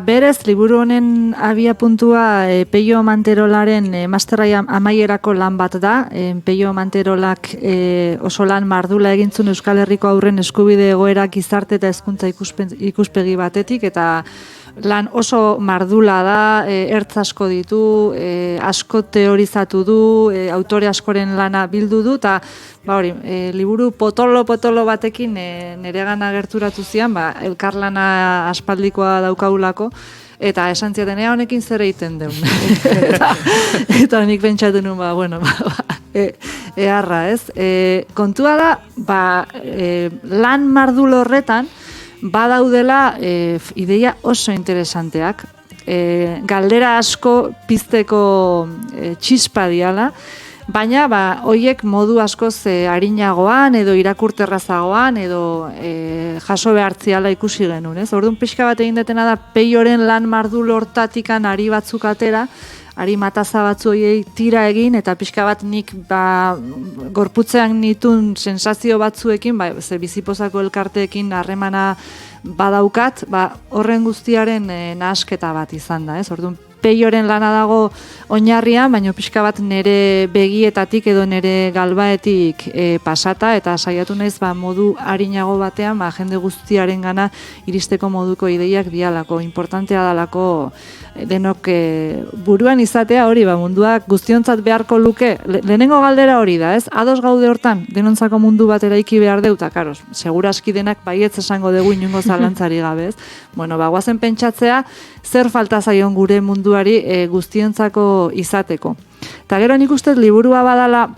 berez, liburu honen abia puntua Peio Manterolaren masterrai amaierako lan bat da. Peio Manterolak oso lan mardula egintzun Euskal Herriko haurren eskubide egoera gizarte eta hezkuntza ikuspegi batetik, eta lan oso mardula da, ertz asko ditu, asko teorizatu du, autore askoren lana bildu du, eta liburu potolo batekin neregana gerturatu zian, elkarlana aspaldikoa daukagulako, eta esan ziaten, honekin zer egiten deun. eta nik pentsatu nuen, eharra, ez? Kontua da, lan mardul horretan, badaudela ideia oso interesanteak, galdera asko pizteko txispa diala, baina hoiek modu askoz arinagoan edo irakurterrazagoan edo jaso behartziala ikusi genuen, ez? Orduan pixka bat egin detena da Peioren lan mardul hortatikan ari batzuk atera, ari mataza batzu hoiei tira egin, eta pixka bat nik gorputzean nitun sensazio batzuekin, ze Bizipozako elkarteekin harremana badaukat, horren guztiaren nahasketa bat izan da, ez? Orduan Peioren lana dago oinarrian, baina pixka bat nire begietatik edo nire galbaetik pasata, eta saiatu naiz modu arinago batean jende guztiaren gana iristeko moduko ideiak dialako. Importantea dalako denok buruan izatea hori, munduak guztiontzat beharko luke. Lehenengo galdera hori da, ez? Ados gaude hortan, denontzako mundu bat eraiki behar deuta, karos, seguraski denak baietz esango dugu inongo zalantzari gabe, ez? Guazen pentsatzea, zer falta zaion gure munduari guztiontzako izateko. Eta gero nik ustez liburua badala,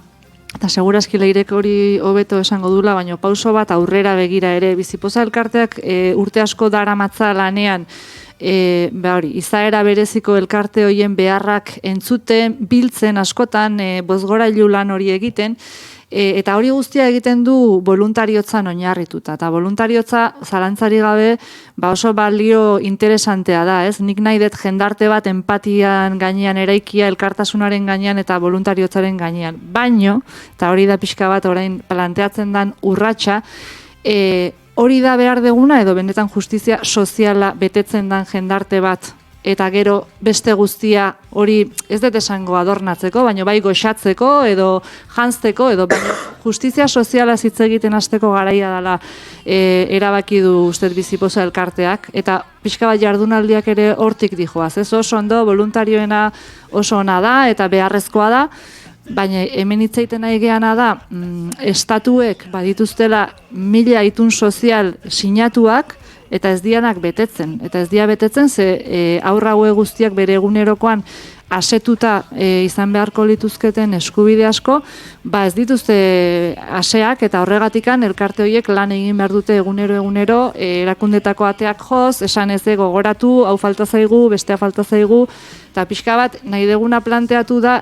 eta seguraski Leirek hori hobeto esango dula, baina pauso bat aurrera begira ere, Bizipoza elkarteak urte asko daramatza lanean, izaera bereziko elkarte hoien beharrak entzuten, biltzen askotan, bozgorailu lan hori egiten, eta hori guztia egiten du voluntariotza oinarrituta. Eta voluntariotza zalantzari gabe oso balio interesantea da, ez? Nik nahi dut jendarte bat empatian gainean eraikia, elkartasunaren gainean eta voluntariotzaren gainean. Baino, eta hori da pixka bat orain planteatzen dan urratsa, hori da behar deguna edo benetan justizia soziala betetzen dan jendarte bat, eta gero beste guztia hori ez dut esango adornatzeko, baina bai goxatzeko edo janzteko, edo justizia soziala hitz egiten hasteko garaia dela erabaki du ustez Bizipoza elkarteak, eta pixka bat jardunaldiak ere hortik dijoaz, ez? Oso ondo, voluntarioena oso ona da eta beharrezkoa da, baina hemen hitzaiten nahi geana da, estatuek badituztela 1000 itun sozial sinatuak, eta ez dianak betetzen. Eta ez dia betetzen, ze aurra haue guztiak bere egunerokoan asetuta izan beharko lituzketen eskubide asko, ez dituzte aseak, eta horregatikan elkarte horiek lan egin behar dute egunero, erakundetako ateak joz, esan ez gogoratu, hau falta zaigu, bestea falta zaigu, eta pixka bat nahi deguna planteatu da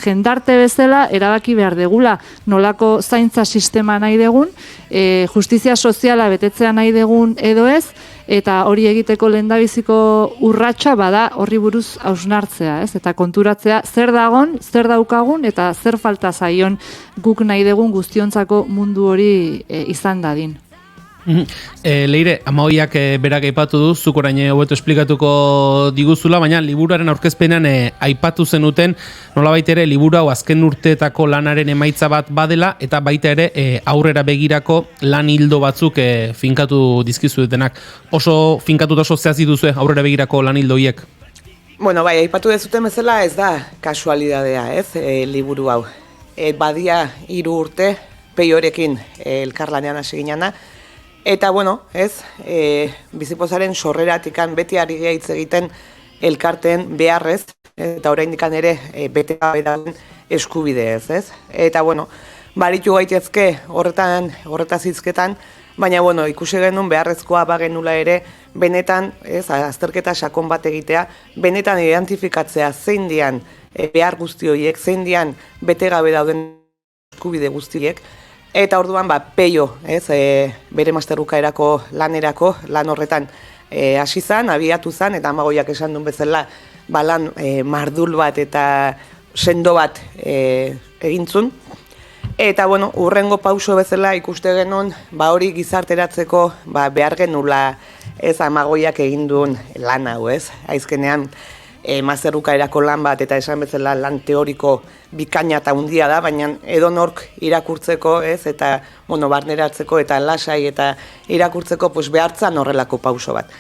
jendarte bezala erabaki behar degula nolako zaintza sistema nahi degun, justizia soziala betetzea nahi degun edo ez, eta hori egiteko lehendabiziko urratsa bada horri buruz hausnartzea, ez? Eta konturatzea zer dagon, zer daukagun eta zer falta zaion guk nahi degun guztiontzako mundu hori izan dadin. Leire, Amaoiak berak aipatu du, zuk orain hobeto esplikatuko diguzula, baina liburuaren aurkezpenean aipatu zenuten, nolabait ere liburu hau azken urteetako lanaren emaitza bat badela, eta baita ere aurrera begirako lan hildo batzuk finkatu dizkizuetenak. Oso finkatuta oso zehazit duzue aurrera begirako lan hildo hiek? Bueno, bai, aipatu dezuten bezala ez da kasualidadea, ez, liburu hau. Badia 3 urte, Peiorekin elkarlanean hasi ginena. Eta, bueno, ez, Bizipozaren sorreratikan beti ari hitz egiten elkarteen beharrez, eta oraindikan ere bete gabe dauden eskubideez, ez? Eta, bueno, baritu gaitezke horretaz hizketan, baina, bueno, ikusi genuen beharrezkoa bagenula ere, benetan, ez, azterketa sakon bat egitea, benetan identifikatzea zein dian behar guzti horiek, zein dian bete gabe dauden eskubide guztiek, eta orduan, Peio, ez, bere masterbukaerako lanerako, lan horretan hasi zan, abiatu zan, eta Amagoiak esan duen bezala, lan mardul bat eta sendo bat egintzun. Eta, bueno, urrengo pauso bezala ikuste genuen, hori gizarteratzeko behar genula ez Amagoiak egin duen lan hau, ez? Aizkenean, mazerrukaerako lan bat, eta esan bezala lan teoriko bikaina eta handia da, baina edonork irakurtzeko, ez? Eta, barneratzeko eta lasai eta irakurtzeko behartzan horrelako pauso bat.